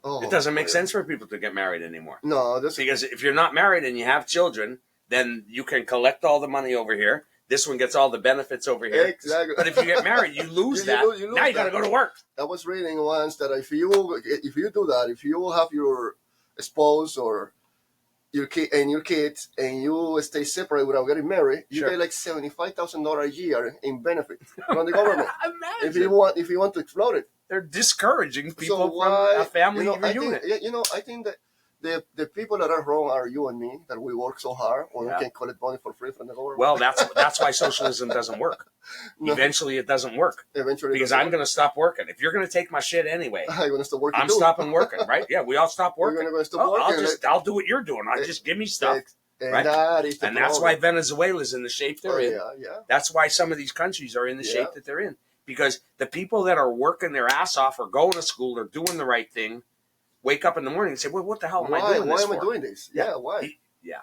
It doesn't make sense for people to get married anymore. No, because if you're not married and you have children, then you can collect all the money over here. This one gets all the benefits over here. Exactly. But if you get married, you lose that. Now you got to go to work. I was reading once that if you do that, if you have your spouse or your kids and you stay separate without getting married, you pay like $75,000 a year in benefits from the government. Imagine. If you want to explode it. They're discouraging people from a family reunion. I think that the people that are wrong are you and me, that we work so hard when we can collect money for free from the government. Well, that's why socialism doesn't work. No. Eventually, it doesn't work. Because I'm going to stop working. If you're going to take my shit anyway, I'm going to stop working. I'm stopping working, right? Yeah, we all stop working. We're going to stop working. I'll do what you're doing. Just give me stuff. Right? And that's why Venezuela's in the shape they're in. Yeah. That's why some of these countries are in the shape that they're in. Because the people that are working their ass off or going to school or doing the right thing wake up in the morning and say, well, what the hell am I doing this for? Why am I doing this? Yeah, why? Yeah.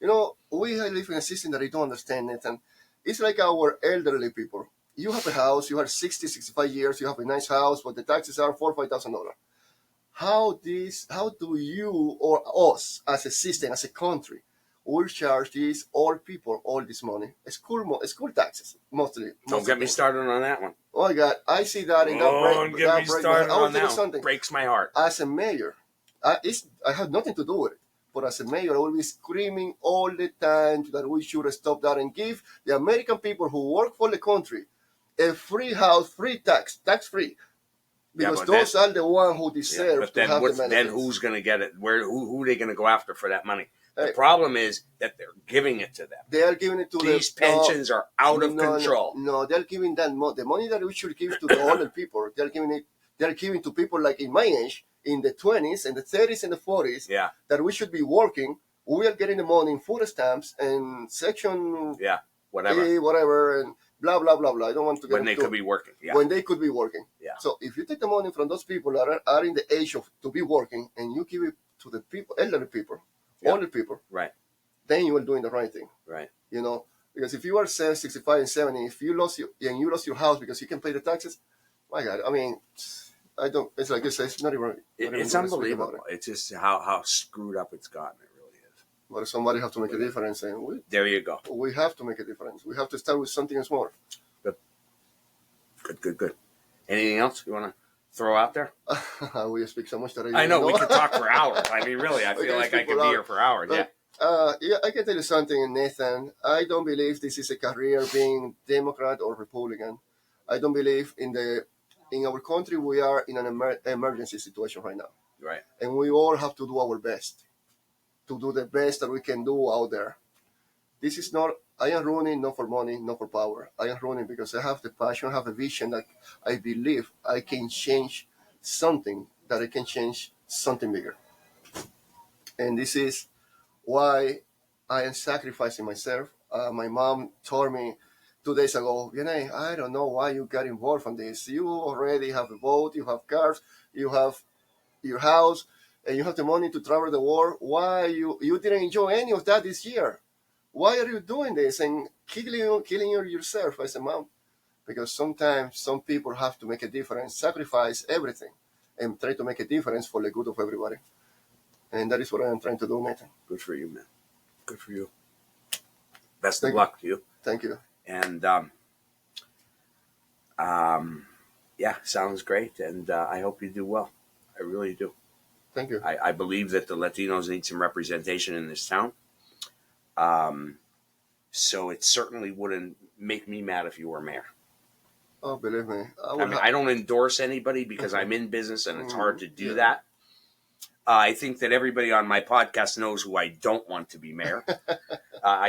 You know, we live in a system that I don't understand it. And it's like our elderly people. You have a house, you have 60, 65 years, you have a nice house, but the taxes are $4,000 or $5,000. How do you or us as a system, as a country, will charge these old people all this money? School taxes, mostly. Don't get me started on that one. Oh my God, I see that in that breaks my heart. As a mayor, I have nothing to do with it. But as a mayor, I will be screaming all the time that we should stop that and give the American people who work for the country a free house, free tax-free. Because those are the ones who deserve to have the benefits. Then who's going to get it? Who are they going to go after for that money? The problem is that they're giving it to them. They are giving it to these pensions are out of control. No, they're giving that the money that we should give to the older people. They're giving to people like in my age, in the 20s and the 30s and the 40s. Yeah. That we should be working. We are getting the money in food stamps and section. Yeah. Whatever. And blah blah blah blah. I don't want to get when they could be working. Yeah. When they could be working. Yeah. So if you take the money from those people that are in the age to be working and you give it to the people, elderly people. Older people, right? Then you are doing the right thing, right? You know, because if you are 65 and 70, if you lost your house because you can pay the taxes, my God, I mean, I don't. It's like this. It's not even. It's unbelievable. It's just how screwed up it's gotten. It really is. But somebody have to make a difference, and there you go. We have to make a difference. We have to start with something small. Good. Anything else you want to throw out there? We speak so much that I know we could talk for hours. I mean, really, I feel like I could be here for hours. But, I can tell you something, Nathan. I don't believe this is a career being Democrat or Republican. I don't believe in our country we are in an emergency situation right now. Right. And we all have to do our best to do the best that we can do out there. This is not. I am running not for money, not for power. I am running because I have the passion, I have a vision that I believe I can change something, that I can change something bigger. And this is why I am sacrificing myself. My mom told me 2 days ago, Vianney, I don't know why you got involved in this. You already have a boat, you have cars, you have your house, and you have the money to travel the world. Why you didn't enjoy any of that this year? Why are you doing this and killing yourself as a mom? Because sometimes some people have to make a difference, sacrifice everything, and try to make a difference for the good of everybody. And that is what I am trying to do, Nathan. Good for you, man. Good for you. Best of luck to you. Thank you. And yeah, sounds great. And I hope you do well. I really do. Thank you. I believe that the Latinos need some representation in this town. Um, so it certainly wouldn't make me mad if you were mayor. Oh, believe me, I mean, I don't endorse anybody because I'm in business and it's hard to do that. I think that everybody on my podcast knows who I don't want to be mayor.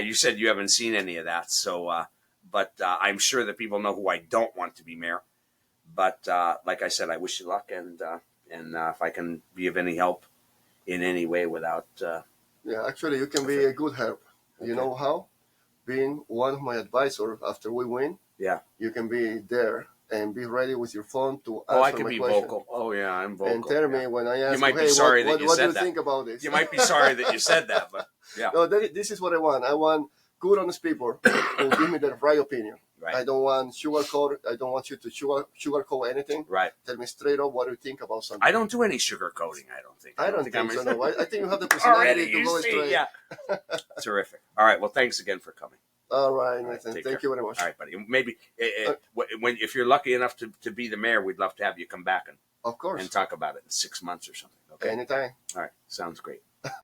You said you haven't seen any of that, so but I'm sure that people know who I don't want to be mayor. But like I said, I wish you luck, and if I can be of any help in any way without. Yeah, actually, you can be a good help. Okay. You know how? Being one of my advisors after we win. Yeah. You can be there and be ready with your phone to answer Oh, I can my be question. vocal. Oh, yeah, I'm vocal. And tell me when I ask you might hey, be sorry what that you what said do you that. think about this? You might be sorry that you said that, but yeah. No, this is what I want. I want good, honest people who give me the right opinion. Right. I don't want sugarcoat. I don't want you to sugarcoat anything. Right. Tell me straight up what you think about something. I don't do any sugarcoating. I don't think. I don't think I'm so. No. I think you have the personality to go straight. Yeah. Terrific. All right. Well, thanks again for coming. All right, Nathan. Thank you very much. All right, buddy. Maybe when if you're lucky enough to be the mayor, we'd love to have you come back of course and talk about it in 6 months or something. Okay. Anytime. All right. Sounds great.